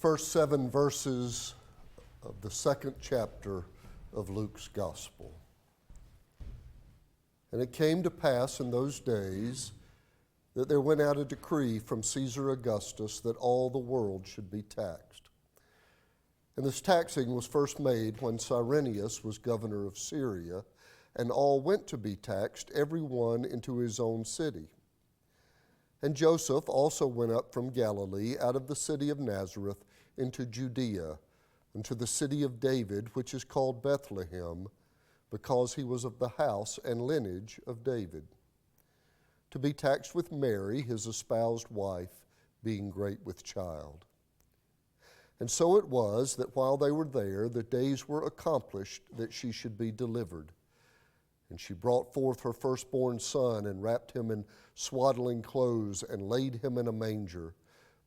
first 7 verses of the 2nd chapter of Luke's Gospel. And it came to pass in those days that there went out a decree from Caesar Augustus that all the world should be taxed. And this taxing was first made when Cyrenius was governor of Syria, and all went to be taxed, every one into his own city. And Joseph also went up from Galilee, out of the city of Nazareth, into Judea, unto the city of David, which is called Bethlehem, because he was of the house and lineage of David, to be taxed with Mary, his espoused wife, being great with child. And so it was that while they were there, the days were accomplished that she should be delivered. And she brought forth her firstborn son, and wrapped him in swaddling clothes, and laid him in a manger,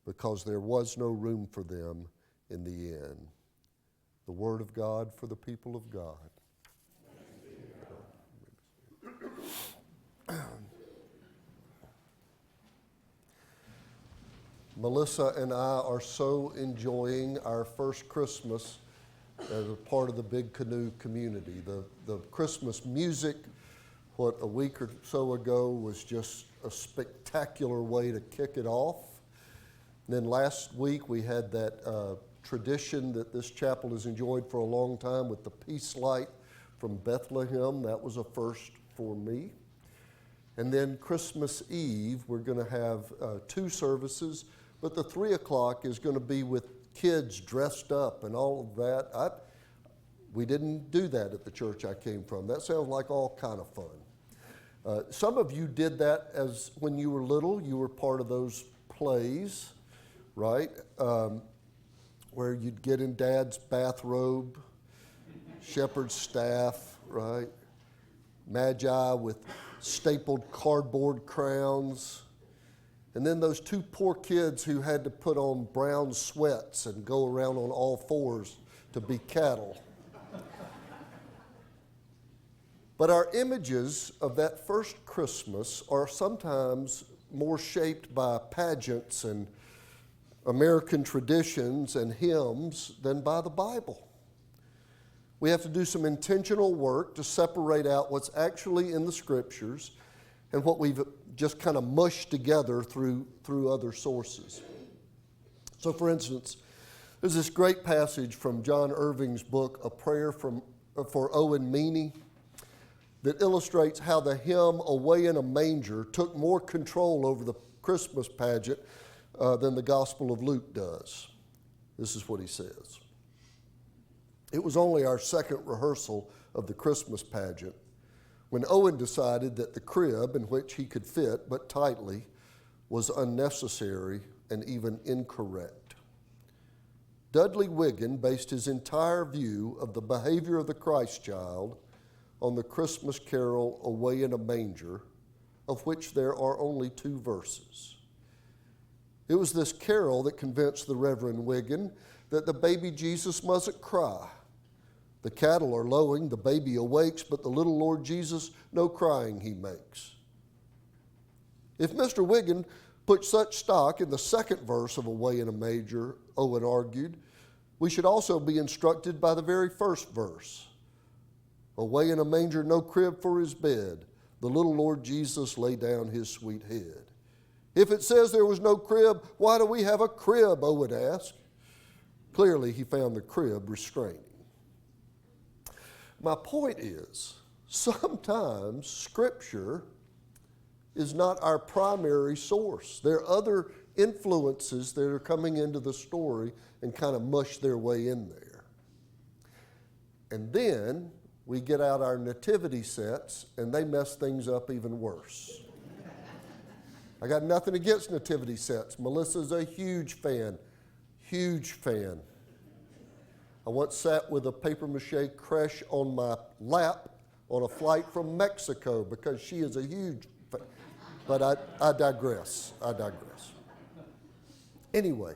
because there was no room for them in the inn. The word of God for the people of God. Melissa and I are so enjoying our first Christmas as a part of the Big Canoe community. The Christmas music, what a week or so ago was just a spectacular way to kick it off. And then last week we had that tradition that this chapel has enjoyed for a long time with the peace light from Bethlehem. That was a first for me. And then Christmas Eve, we're going to have 2 services, but the 3 o'clock is going to be with kids dressed up and all of that. We didn't do that at the church I came from. That sounds like all kind of fun. Some of you did that as when you were little. You were part of those plays, right? Where you'd get in Dad's bathrobe, shepherd's staff, right? Magi with stapled cardboard crowns. And then those 2 poor kids who had to put on brown sweats and go around on all 4s to be cattle. But our images of that first Christmas are sometimes more shaped by pageants and American traditions and hymns than by the Bible. We have to do some intentional work to separate out what's actually in the Scriptures and what we've just kind of mushed together through other sources. So, for instance, there's this great passage from John Irving's book, A Prayer for Owen Meany, that illustrates how the hymn Away in a Manger took more control over the Christmas pageant than the Gospel of Luke does. This is what he says. It was only our second rehearsal of the Christmas pageant when Owen decided that the crib in which he could fit, but tightly, was unnecessary and even incorrect. Dudley Wiggin based his entire view of the behavior of the Christ child on the Christmas carol Away in a Manger, of which there are only 2 verses. It was this carol that convinced the Reverend Wiggin that the baby Jesus mustn't cry. The cattle are lowing, the baby awakes, but the little Lord Jesus no crying he makes. If Mr. Wiggin put such stock in the 2nd verse of Away in a Manger, Owen argued, we should also be instructed by the very 1st verse. Away in a manger, no crib for his bed, the little Lord Jesus lay down his sweet head. If it says there was no crib, why do we have a crib, Owen asked. Clearly, he found the crib restraining. My point is, sometimes Scripture is not our primary source. There are other influences that are coming into the story and kind of mush their way in there. And then we get out our nativity sets and they mess things up even worse. I got nothing against nativity sets. Melissa's a huge fan. I once sat with a papier-mâché creche on my lap on a flight from Mexico because she is a huge fan. But I digress. Anyway,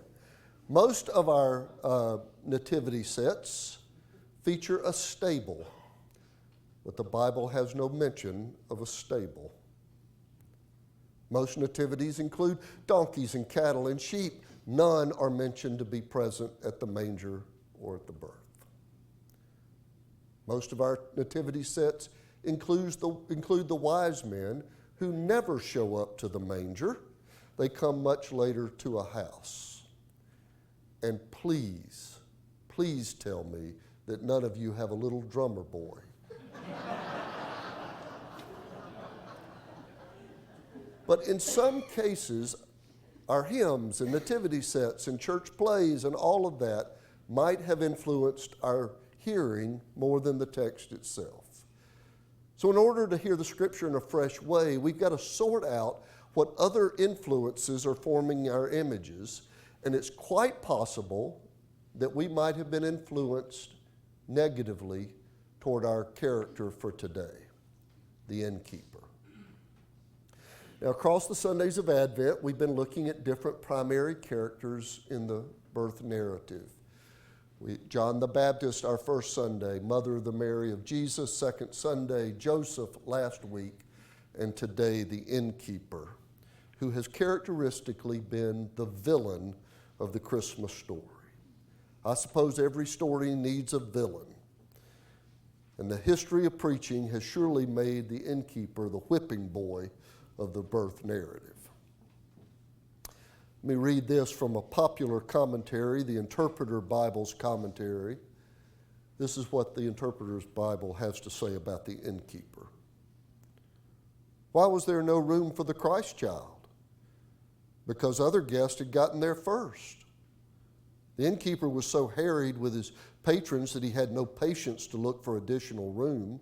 most of our nativity sets feature a stable, but the Bible has no mention of a stable. Most nativities include donkeys and cattle and sheep, none are mentioned to be present at the manger or at the birth. Most of our nativity sets include the wise men who never show up to the manger. They come much later to a house. And please tell me that none of you have a little drummer boy. But in some cases, our hymns and nativity sets and church plays and all of that might have influenced our hearing more than the text itself. So in order to hear the scripture in a fresh way, we've got to sort out what other influences are forming our images, and it's quite possible that we might have been influenced negatively toward our character for today, the innkeeper. Now, across the Sundays of Advent, we've been looking at different primary characters in the birth narrative. John the Baptist, our first Sunday, Mother of the Mary of Jesus, second Sunday, Joseph last week, and today the innkeeper, who has characteristically been the villain of the Christmas story. I suppose every story needs a villain. And the history of preaching has surely made the innkeeper the whipping boy of the birth narrative. Let me read this from a popular commentary, the Interpreter Bible's commentary. This is what the Interpreter's Bible has to say about the innkeeper. Why was there no room for the Christ child? Because other guests had gotten there first. The innkeeper was so harried with his patrons that he had no patience to look for additional room.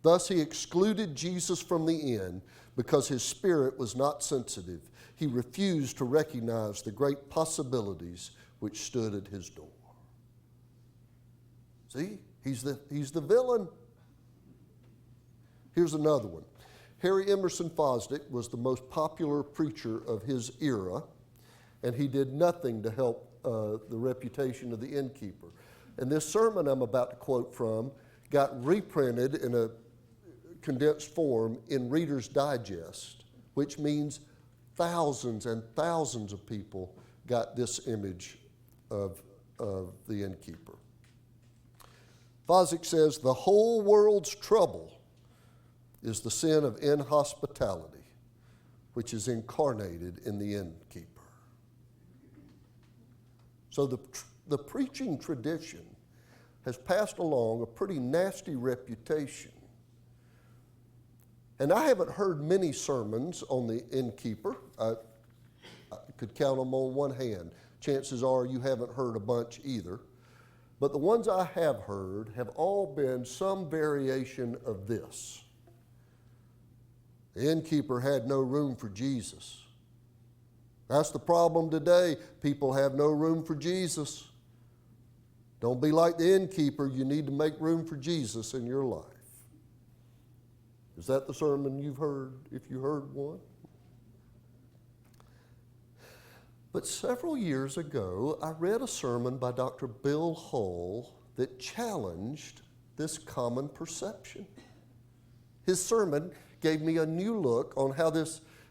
Thus he excluded Jesus from the inn because his spirit was not sensitive. He refused to recognize the great possibilities which stood at his door. See, he's the villain. Here's another one. Harry Emerson Fosdick was the most popular preacher of his era, and he did nothing to help the reputation of the innkeeper. And this sermon I'm about to quote from got reprinted in a condensed form in Reader's Digest, which means thousands and thousands of people got this image of the innkeeper. Fosdick says, the whole world's trouble is the sin of inhospitality, which is incarnated in the innkeeper. So the preaching tradition has passed along a pretty nasty reputation. And I haven't heard many sermons on the innkeeper. I could count them on one hand. Chances are you haven't heard a bunch either. But the ones I have heard have all been some variation of this. The innkeeper had no room for Jesus. That's the problem today. People have no room for Jesus. Don't be like the innkeeper. You need to make room for Jesus in your life. Is that the sermon you've heard, if you heard one? But several years ago, I read a sermon by Dr. Bill Hull that challenged this common perception. His sermon gave me a new look on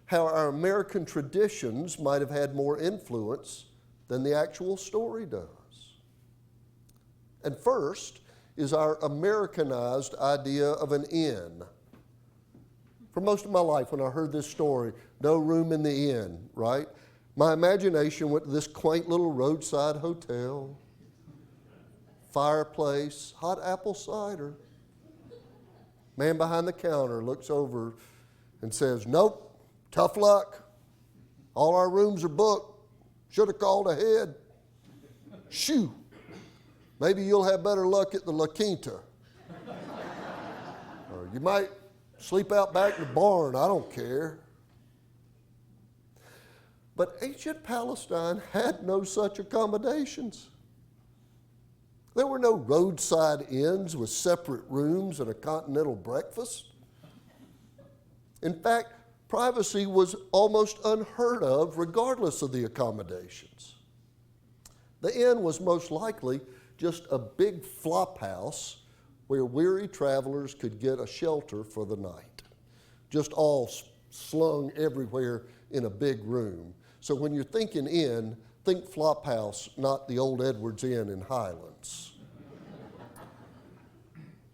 how our American traditions might have had more influence than the actual story does. And first is our Americanized idea of an inn. For most of my life, when I heard this story, no room in the inn, right? My imagination went to this quaint little roadside hotel, fireplace, hot apple cider. Man behind the counter looks over and says, nope, tough luck. All our rooms are booked. Should have called ahead. Shoo. Maybe you'll have better luck at the La Quinta. Or you might sleep out back in the barn. I don't care. But ancient Palestine had no such accommodations. There were no roadside inns with separate rooms and a continental breakfast. In fact, privacy was almost unheard of regardless of the accommodations. The inn was most likely just a big flop house where weary travelers could get a shelter for the night, just all slung everywhere in a big room. So when you're thinking inn, think flop house, not the old Edwards Inn in Highlands.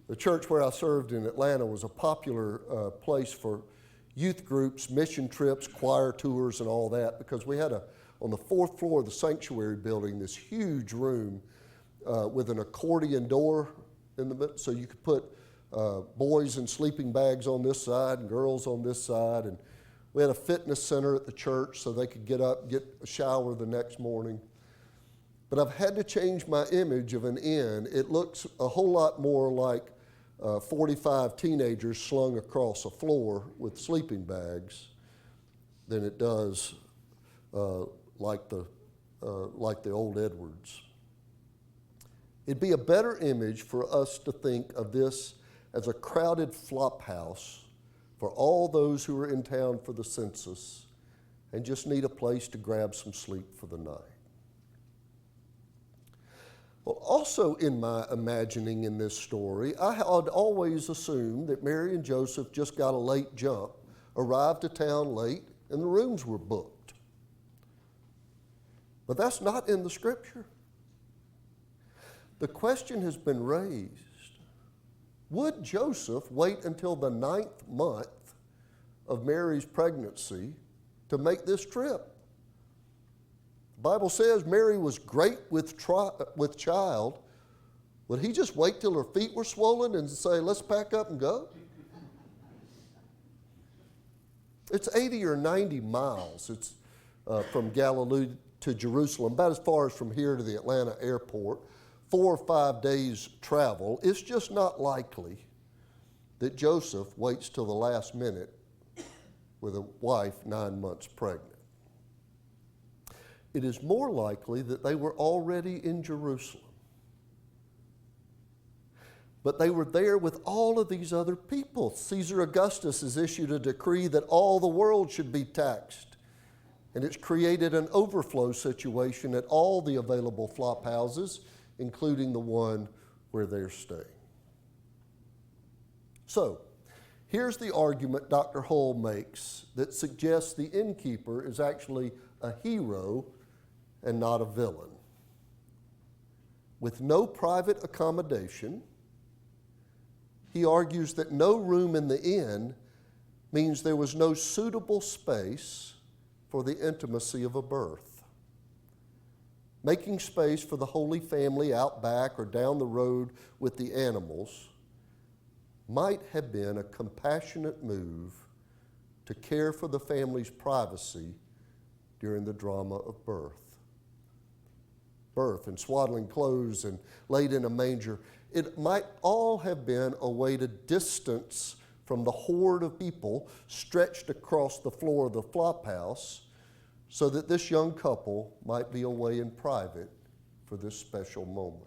The church where I served in Atlanta was a popular place for youth groups, mission trips, choir tours, and all that, because we had on the fourth floor of the sanctuary building, this huge room with an accordion door in the middle, so you could put boys in sleeping bags on this side and girls on this side. And we had a fitness center at the church so they could get up and get a shower the next morning. But I've had to change my image of an inn. It looks a whole lot more like 45 teenagers slung across a floor with sleeping bags than it does like the old Edwards. It'd be a better image for us to think of this as a crowded flop house for all those who are in town for the census and just need a place to grab some sleep for the night. Well, also in my imagining in this story, I had always assumed that Mary and Joseph just got a late jump, arrived to town late, and the rooms were booked. But that's not in the scripture. The question has been raised, would Joseph wait until the 9th month of Mary's pregnancy to make this trip? The Bible says Mary was great with child. Would he just wait till her feet were swollen and say, let's pack up and go? It's 80 or 90 miles. It's from Galilee to Jerusalem, about as far as from here to the Atlanta airport. 4 or 5 days travel. It's just not likely that Joseph waits till the last minute with a wife 9 months pregnant. It is more likely that they were already in Jerusalem. But they were there with all of these other people. Caesar Augustus has issued a decree that all the world should be taxed. And it's created an overflow situation at all the available flop houses, including the one where they're staying. So, here's the argument Dr. Hull makes that suggests the innkeeper is actually a hero and not a villain. With no private accommodation, he argues that no room in the inn means there was no suitable space for the intimacy of a birth. Making space for the Holy Family out back or down the road with the animals might have been a compassionate move to care for the family's privacy during the drama of birth. Birth in swaddling clothes and laid in a manger, it might all have been a way to distance from the horde of people stretched across the floor of the flop house so that this young couple might be away in private for this special moment.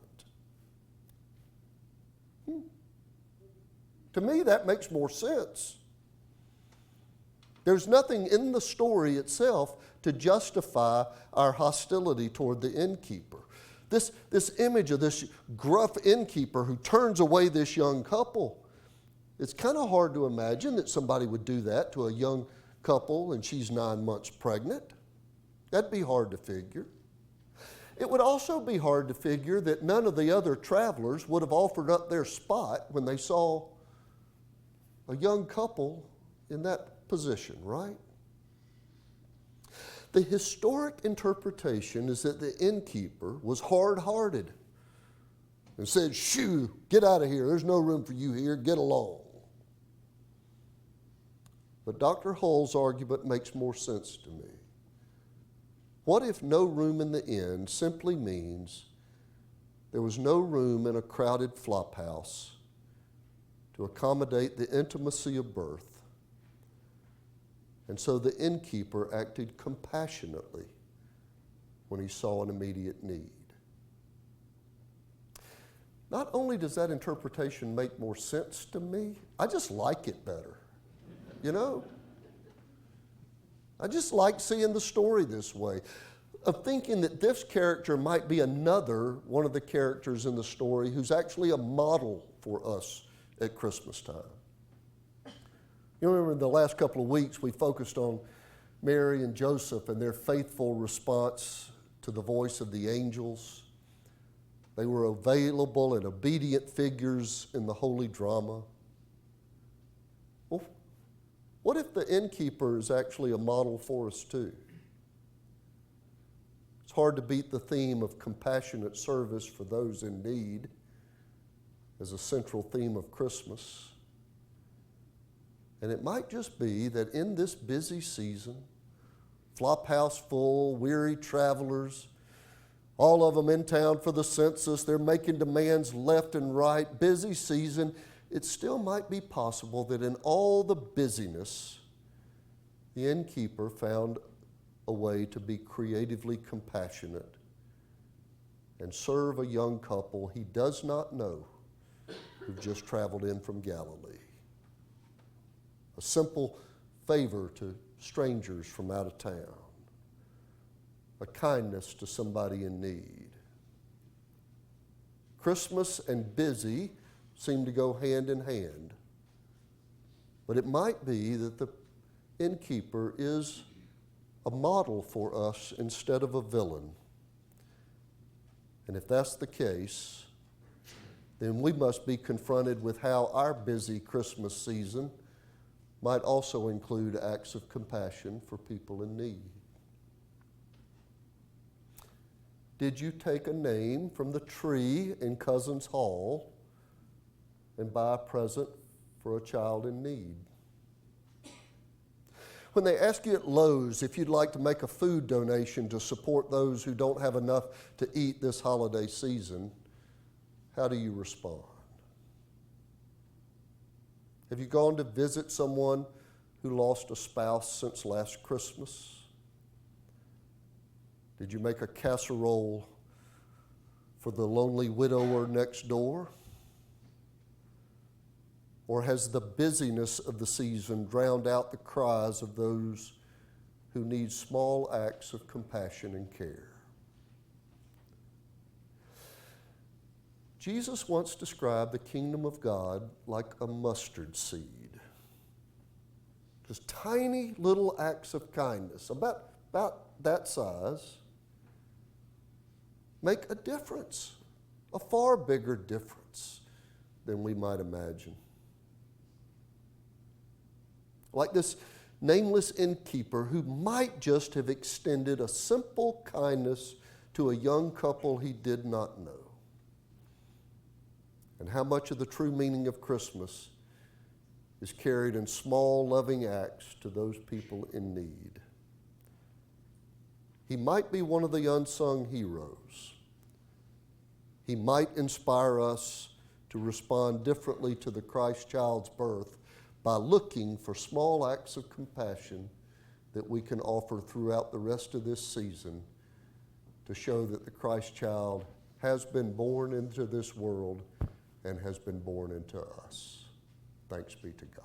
To me, that makes more sense. There's nothing in the story itself to justify our hostility toward the innkeeper. This image of this gruff innkeeper who turns away this young couple, it's kind of hard to imagine that somebody would do that to a young couple and she's 9 months pregnant. That'd be hard to figure. It would also be hard to figure that none of the other travelers would have offered up their spot when they saw a young couple in that position, right? The historic interpretation is that the innkeeper was hard-hearted and said, shoo, get out of here. There's no room for you here. Get along. But Dr. Hull's argument makes more sense to me. What if no room in the inn simply means there was no room in a crowded flop house to accommodate the intimacy of birth? And so the innkeeper acted compassionately when he saw an immediate need. Not only does that interpretation make more sense to me, I just like it better. You know? I just like seeing the story this way, of thinking that this character might be another one of the characters in the story who's actually a model for us at Christmas time. You remember in the last couple of weeks we focused on Mary and Joseph and their faithful response to the voice of the angels. They were available and obedient figures in the holy drama. Well, what if the innkeeper is actually a model for us too? It's hard to beat the theme of compassionate service for those in need as a central theme of Christmas. And it might just be that in this busy season, flophouse full, weary travelers, all of them in town for the census, they're making demands left and right, busy season, it still might be possible that in all the busyness, the innkeeper found a way to be creatively compassionate and serve a young couple he does not know who've just traveled in from Galilee. A simple favor to strangers from out of town. A kindness to somebody in need. Christmas and busy seem to go hand in hand. But it might be that the innkeeper is a model for us instead of a villain. And if that's the case, then we must be confronted with how our busy Christmas season might also include acts of compassion for people in need. Did you take a name from the tree in Cousins Hall and buy a present for a child in need? When they ask you at Lowe's if you'd like to make a food donation to support those who don't have enough to eat this holiday season, how do you respond? Have you gone to visit someone who lost a spouse since last Christmas? Did you make a casserole for the lonely widower next door? Or has the busyness of the season drowned out the cries of those who need small acts of compassion and care? Jesus once described the kingdom of God like a mustard seed. Just tiny little acts of kindness, about that size, make a difference, a far bigger difference than we might imagine. Like this nameless innkeeper who might just have extended a simple kindness to a young couple he did not know. And how much of the true meaning of Christmas is carried in small, loving acts to those people in need. He might be one of the unsung heroes. He might inspire us to respond differently to the Christ child's birth by looking for small acts of compassion that we can offer throughout the rest of this season to show that the Christ child has been born into this world and has been born into us. Thanks be to God.